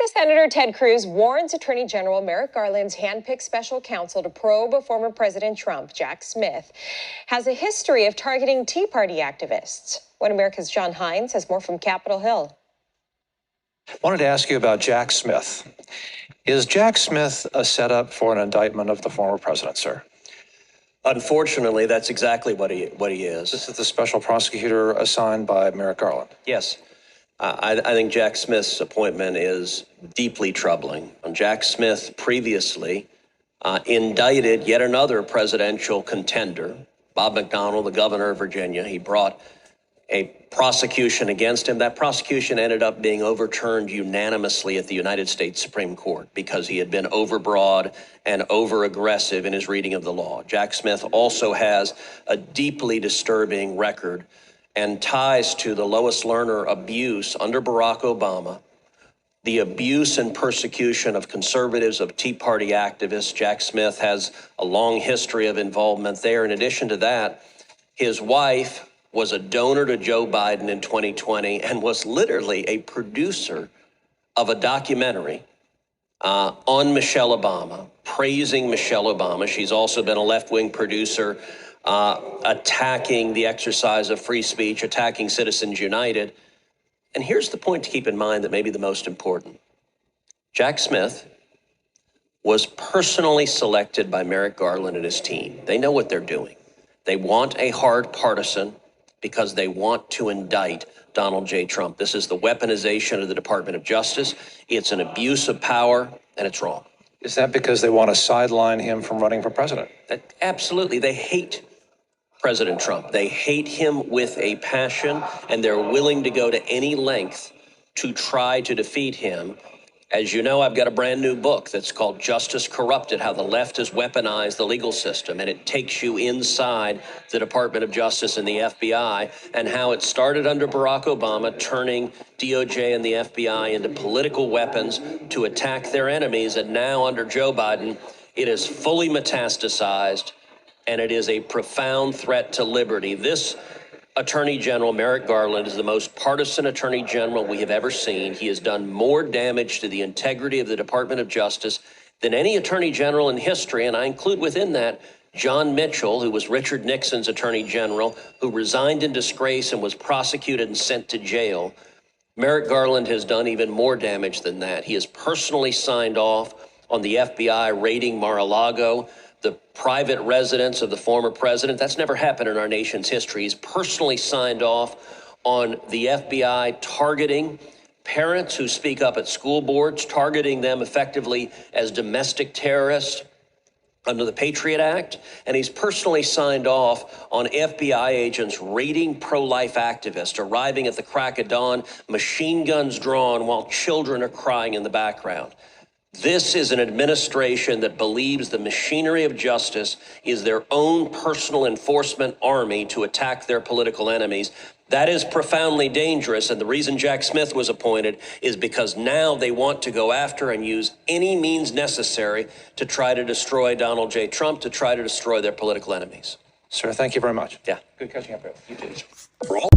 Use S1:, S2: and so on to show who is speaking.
S1: Senator Ted Cruz warns Attorney General Merrick Garland's handpicked special counsel to probe former President Trump, Jack Smith, has a history of targeting Tea Party activists. One America's John Hines has more from Capitol Hill.
S2: I wanted to ask you about Jack Smith. Is Jack Smith a setup for an indictment of the former president, sir?
S3: Unfortunately, that's exactly what he is.
S2: This is the special prosecutor assigned by Merrick Garland.
S3: Yes. I think Jack Smith's appointment is deeply troubling. Jack Smith previously indicted yet another presidential contender, Bob McDonnell, the governor of Virginia. He brought a prosecution against him. That prosecution ended up being overturned unanimously at the United States Supreme Court because he had been overbroad and over-aggressive in his reading of the law. Jack Smith also has a deeply disturbing record and ties to the Lois Lerner abuse under Barack Obama, the abuse and persecution of conservatives, of Tea Party activists. Jack Smith has a long history of involvement there. In addition to that, his wife was a donor to Joe Biden in 2020 and was literally a producer of a documentary on Michelle Obama, praising Michelle Obama. She's also been a left-wing producer attacking the exercise of free speech, attacking Citizens United. And here's the point to keep in mind that may be the most important. Jack Smith was personally selected by Merrick Garland and his team. They know what they're doing. They want a hard partisan because they want to indict Donald J. Trump. This is the weaponization of the Department of Justice. It's an abuse of power, and it's wrong.
S2: Is that because they want to sideline him from running for president?
S3: Absolutely. They hate President Trump. They hate him with a passion, and they're willing to go to any length to try to defeat him. As you know, I've got a brand new book that's called Justice Corrupted, How the Left Has Weaponized the Legal System, and it takes you inside the Department of Justice and the FBI and how it started under Barack Obama, turning DOJ and the FBI into political weapons to attack their enemies, and now under Joe Biden, it is fully metastasized, and it is a profound threat to liberty. This Attorney General Merrick Garland is the most partisan Attorney General we have ever seen. He has done more damage to the integrity of the Department of Justice than any Attorney General in history, and I include within that John Mitchell, who was Richard Nixon's Attorney General, who resigned in disgrace and was prosecuted and sent to jail. Merrick Garland has done even more damage than that. He has personally signed off on the FBI raiding Mar-a-Lago, the private residence of the former president. That's never happened in our nation's history. He's personally signed off on the FBI targeting parents who speak up at school boards, targeting them effectively as domestic terrorists under the Patriot Act. And he's personally signed off on FBI agents raiding pro-life activists, arriving at the crack of dawn, machine guns drawn while children are crying in the background. This is an administration that believes the machinery of justice is their own personal enforcement army to attack their political enemies. That is profoundly dangerous, and the reason Jack Smith was appointed is because now they want to go after and use any means necessary to try to destroy Donald J. Trump, to try to destroy their political enemies.
S2: Sir, thank you very much.
S3: Yeah.
S2: Good catching up, Bill. You too.